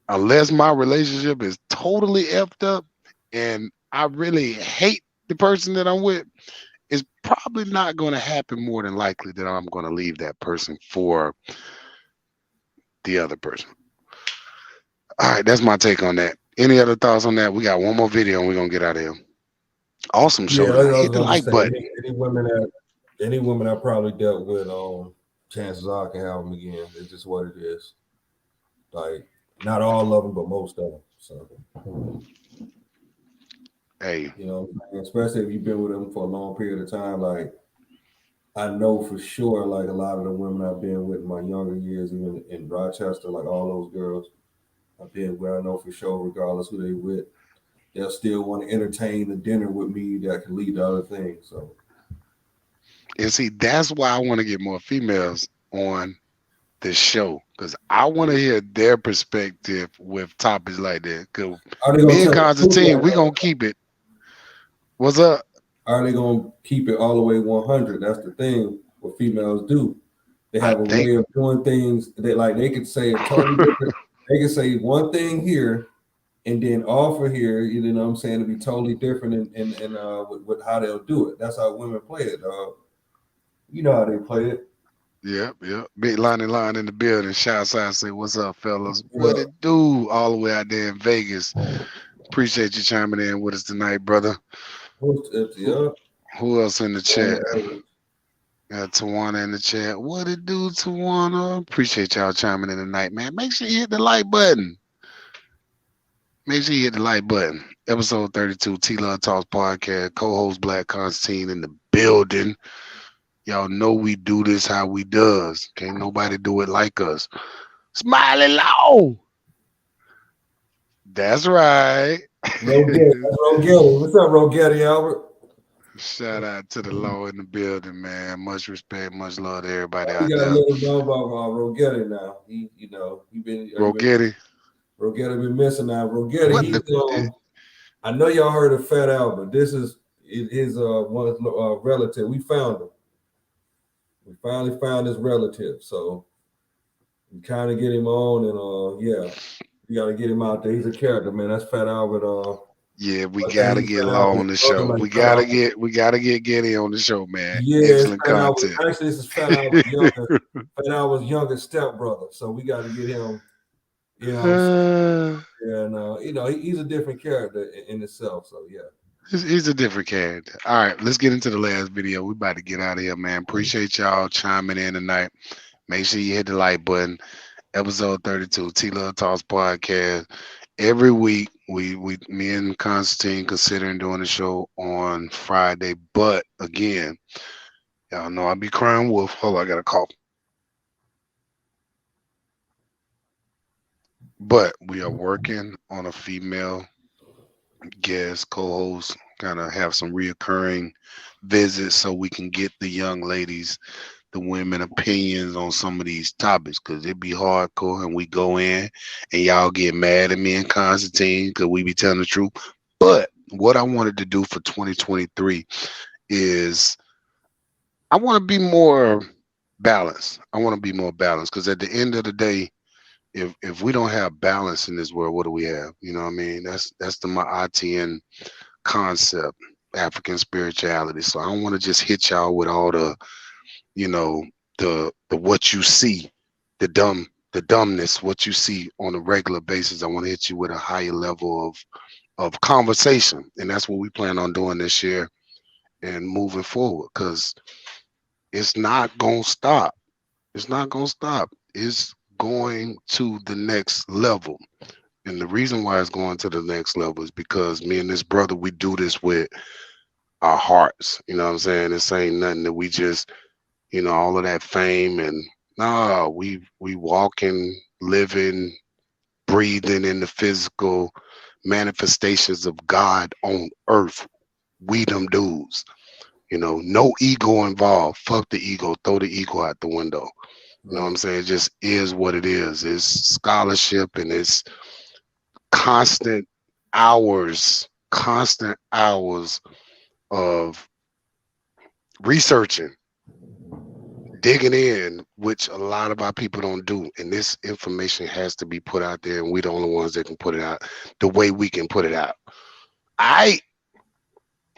Unless my relationship is totally effed up and I really hate the person that I'm with, it's probably not gonna happen more than likely that I'm gonna leave that person for the other person. All right, that's my take on that. Any other thoughts on that? We got one more video and we're gonna get out of here. Awesome show Yeah, I tonight. was Hit the going to like say button. any women I probably dealt with, chances are I can have them again. It's just what it is. Like not all of them, but most of them. So Hey, especially if you've been with them for a long period of time. Like I know for sure, like a lot of the women I've been with in my younger years, even in Rochester, like all those girls I've been with, I know for sure, regardless who they with, they'll still want to entertain the dinner with me that can lead to other things. So and see, that's why I want to get more females on the show because I want to hear their perspective with topics like that. Because are they gonna me and tell the truth Constantine, like we that? gonna keep it. What's up? Are they gonna keep it all the way 100? That's the thing what females do. They have a way of doing things that, like, they could say a totally different. They could say one thing here, and then offer here. You know what I'm saying? To be totally different, and with how they'll do it. That's how women play it, dog. You know how they play it. Yep. Big Lonnie Line in the building. Shouts out, say what's up, fellas? What it do? All the way out there in Vegas. Appreciate you chiming in with us tonight, brother. Who else in the chat? Got Tawana in the chat. What it do, Tawana? Appreciate y'all chiming in tonight, man. Make sure you hit the like button. Episode 32, T-Luv Talks Podcast. Co-host Black Constantine in the building. Y'all know we do this how we does. Can't nobody do it like us. Smiley Low. That's right. Rogetti. What's up, Rogetti, Albert? Shout out to the law in the building, man. Much respect, much love to everybody out You gotta there. let him know about Rogetti now. He been Rogetti. Rogetti been missing now. Rogetti, I know y'all heard of Fat Albert. This is his one relative. We found him. We finally found his relative, so we kind of get him on, and we got to get him out there. He's a character, man. That's Fat Albert. Yeah, we gotta get Law on the show. We gotta get Getty on the show, man. Yeah, excellent content. Actually, this is Fat Albert's youngest stepbrother, so we got to get him. You know, and he's a different character in itself. So yeah. He's a different character. All right, let's get into the last video. We about to get out of here, man. Appreciate y'all chiming in tonight. Make sure you hit the like button. Episode 32, T-Luv Talks Podcast. Every week, me and Constantine considering doing the show on Friday. But again, y'all know I be crying wolf. Hold on, I got a call. But we are working on a female guest co-host, kind of have some reoccurring visits so we can get the young ladies, the women opinions on some of these topics, because it'd be hardcore and we go in and y'all get mad at me and Constantine because we be telling the truth. But what I wanted to do for 2023 is I want to be more balanced. Because at the end of the day, if we don't have balance in this world, what do we have? You know what I mean? That's the ITN concept, African spirituality. So I don't want to just hit y'all with all the, the what you see, the dumbness, what you see on a regular basis. I want to hit you with a higher level of conversation. And that's what we plan on doing this year and moving forward, because it's not going to stop. It's going to the next level. And the reason why it's going to the next level is because me and this brother, we do this with our hearts. You know what I'm saying? This ain't nothing that we just, all of that fame and we walking, living, breathing in the physical manifestations of God on earth. We them dudes, no ego involved. Fuck the ego, throw the ego out the window. You know what I'm saying? It just is what it is. It's scholarship and it's constant hours of researching, digging in, which a lot of our people don't do. And this information has to be put out there, and we're the only ones that can put it out the way we can put it out. All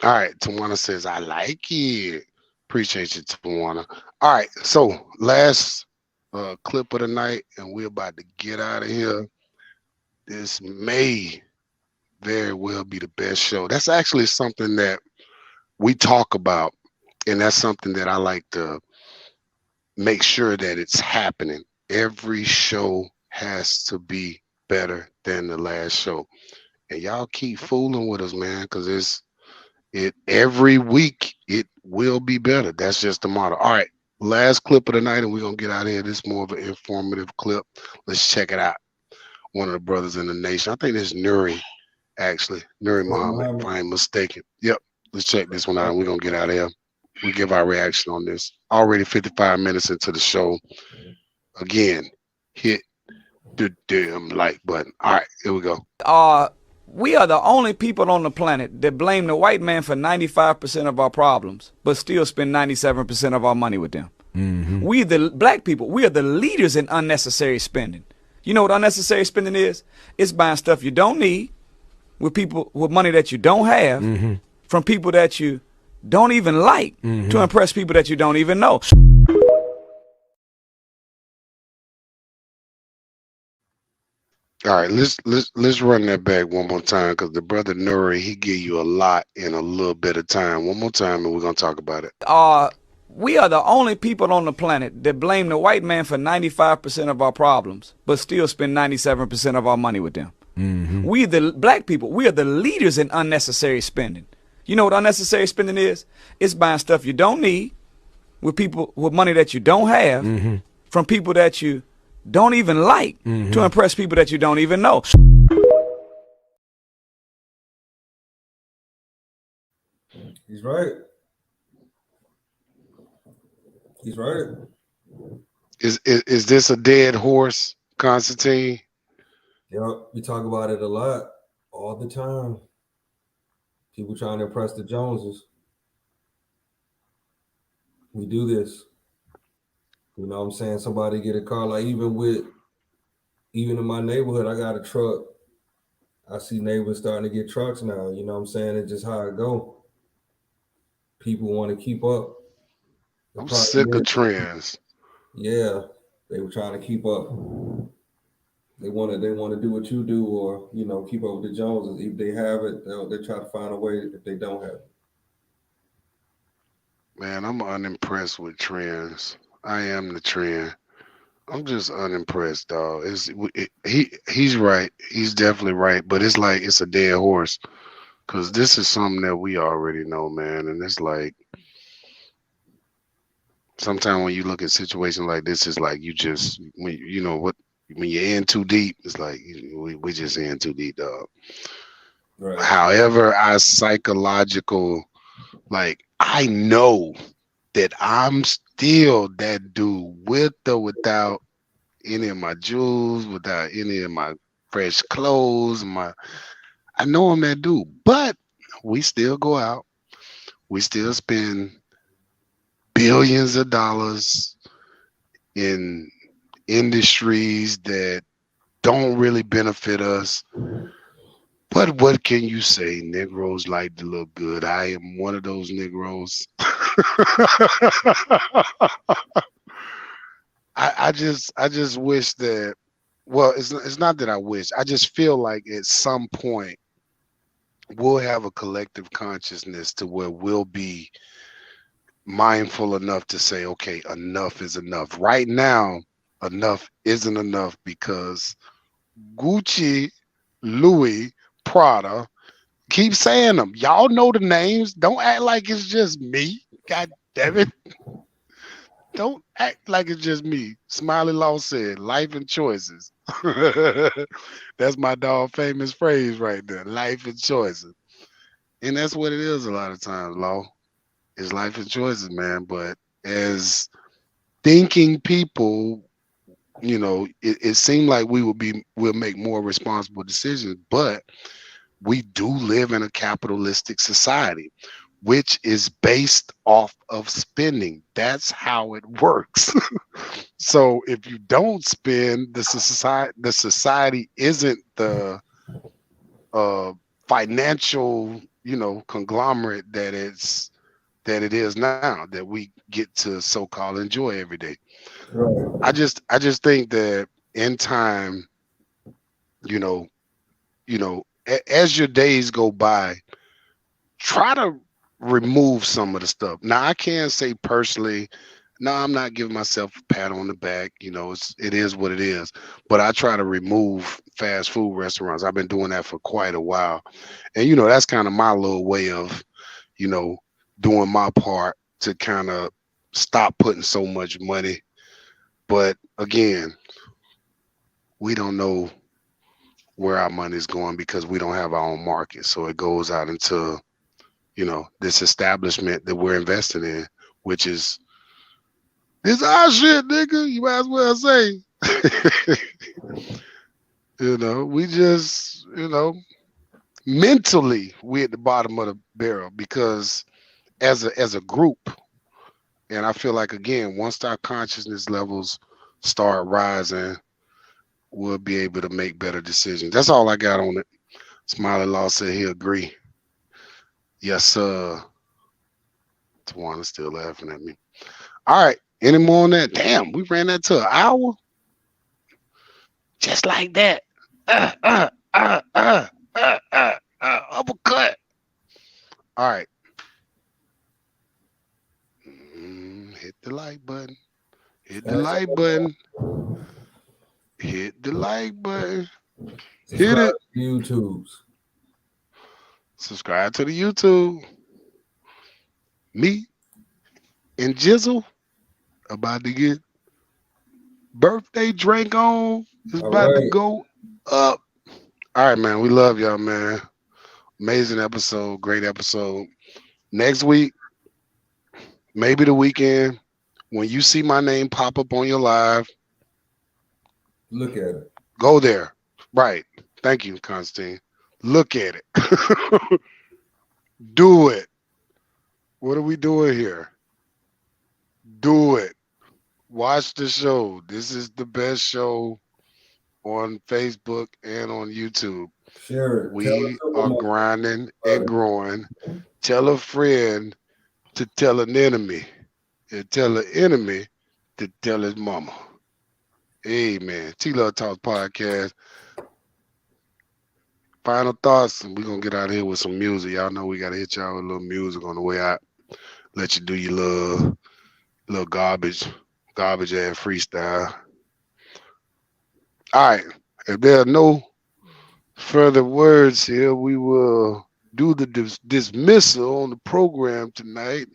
right, Tawana says, I like it. Appreciate you, Tawana. All right, so last clip of the night, and we're about to get out of here. This may very well be the best show. That's actually something that we talk about, and that's something that I like to make sure that it's happening. Every show has to be better than the last show, and y'all keep fooling with us, man, because every week it will be better. That's just the motto. All right, last clip of the night, and we're gonna get out of here. This is more of an informative clip. Let's check it out. One of the brothers in the nation, I think this is Nuri, actually, Nuri Muhammad, if I ain't mistaken. Yep, let's check this one out, and we're gonna get out of here. We give our reaction on this. Already 55 minutes into the show. Again, hit the damn like button. All right, here we go. We are the only people on the planet that blame the white man for 95% of our problems, but still spend 97% of our money with them. We the black people, we are the leaders in unnecessary spending. You know what unnecessary spending is? It's buying stuff you don't need with people with money that you don't have from people that you don't even like to impress people that you don't even know. All right, let's run that back one more time because the brother Nuri, he give you a lot in a little bit of time. One more time, and we're gonna talk about it. We are the only people on the planet that blame the white man for 95% of our problems, but still spend 97% of our money with them. We the black people, we are the leaders in unnecessary spending. You know what unnecessary spending is? It's buying stuff you don't need with people with money that you don't have from people that you don't even like to impress people that you don't even know. He's right. He's right. Is this a dead horse, Constantine? Yep, we talk about it a lot, all the time. People trying to impress the Joneses. We do this. You know what I'm saying? Somebody get a car, like even in my neighborhood, I got a truck. I see neighbors starting to get trucks now. You know what I'm saying? It's just how it go. People want to keep up. I'm sick of trends. Yeah, they were trying to keep up. They want to do what you do, or keep up with the Joneses. If they have it, they try to find a way. If they don't have it, Man, I'm unimpressed with trends. I am the trend. I'm just unimpressed, dog. He's right. He's definitely right. But it's like it's a dead horse, because this is something that we already know, man. And it's like sometimes when you look at situations like this, it's like when you're in too deep, it's like we just in too deep, dog. right? However, our psychological, like, I know that I'm still that dude with or without any of my jewels, without any of my fresh clothes. I know I'm that dude, but we still go out. We still spend billions of dollars in industries that don't really benefit us. But what can you say? Negroes like to look good. I am one of those Negroes. I just wish that. Well, it's not that I wish. I just feel like at some point we'll have a collective consciousness to where we'll be mindful enough to say, okay, enough is enough. Right now, enough isn't enough because Gucci, Louis, Prada, keep saying them. Y'all know the names. Don't act like it's just me. God damn it. Don't act like it's just me. Smiley Law said, life and choices. That's my dog famous phrase right there. Life and choices. And that's what it is a lot of times, Law. It's life and choices, man. But as thinking people, it seemed like we'll make more responsible decisions, but we do live in a capitalistic society, which is based off of spending. That's how it works. So if you don't spend, the society isn't the financial, conglomerate that it is now, that we get to so-called enjoy every day. Right. I just think that in time, as your days go by, try to remove some of the stuff. Now, I can't say personally, no, I'm not giving myself a pat on the back. It is what it is. But I try to remove fast food restaurants. I've been doing that for quite a while. And, that's kind of my little way of, doing my part to kind of stop putting so much money. But again, we don't know where our money is going because we don't have our own market. So it goes out into, this establishment that we're investing in, which is, it's our shit, nigga. You might as well say. We just, mentally, we're at the bottom of the barrel because as a group, And I feel like, again, once our consciousness levels start rising, we'll be able to make better decisions. That's all I got on it. Smiley Law said he agree. Yes, sir. Tawana's still laughing at me. All right. Any more on that? Damn, we ran that to an hour. Just like that. Uppercut. All right. Hit the like button. Hit the like button. Hit the like button. Hit it. YouTubes. Subscribe to the YouTube. Me and Jizzle about to get birthday drink on. It's about to go up. All right, man. We love y'all, man. Amazing episode. Great episode. Next week, maybe the weekend, when you see my name pop up on your live, look at it. Go there. Right. Thank you, Constantine. Look at it. Do it. What are we doing here? Do it. Watch the show. This is the best show on Facebook and on YouTube. Sure. We are grinding and growing. Tell a friend to tell an enemy, and tell an enemy to tell his mama. Amen. T-Luv Talks Podcast. Final thoughts, and we're going to get out of here with some music. Y'all know we got to hit y'all with a little music on the way out. Let you do your little garbage ass freestyle. All right. If there are no further words here, we will do the dismissal on the program tonight.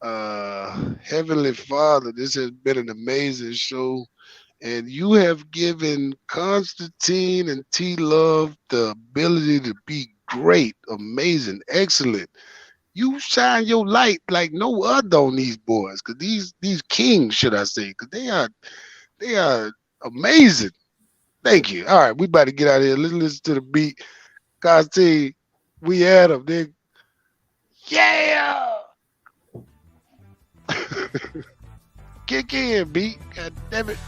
Heavenly Father, this has been an amazing show. And you have given Constantine and T-Luv the ability to be great, amazing, excellent. You shine your light like no other on these boys, because these kings, should I say, because they are amazing. Thank you. All right, we about to get out of here. Let's listen to the beat. Constantine, we had them. They, yeah. Kick in, beat. God damn it.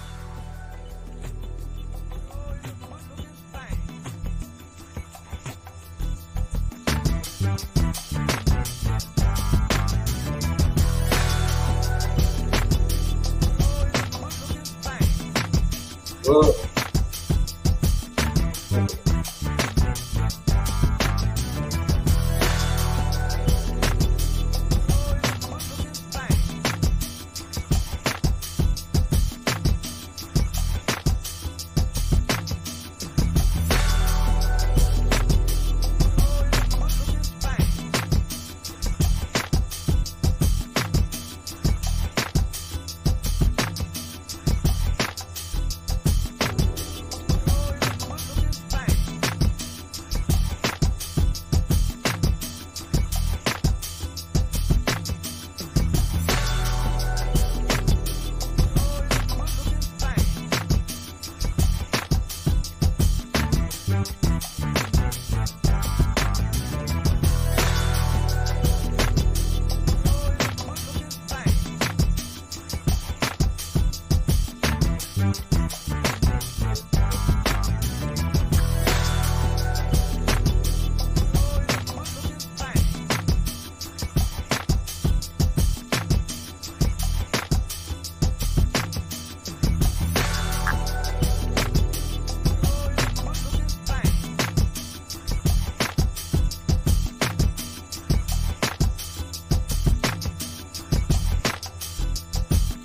Well,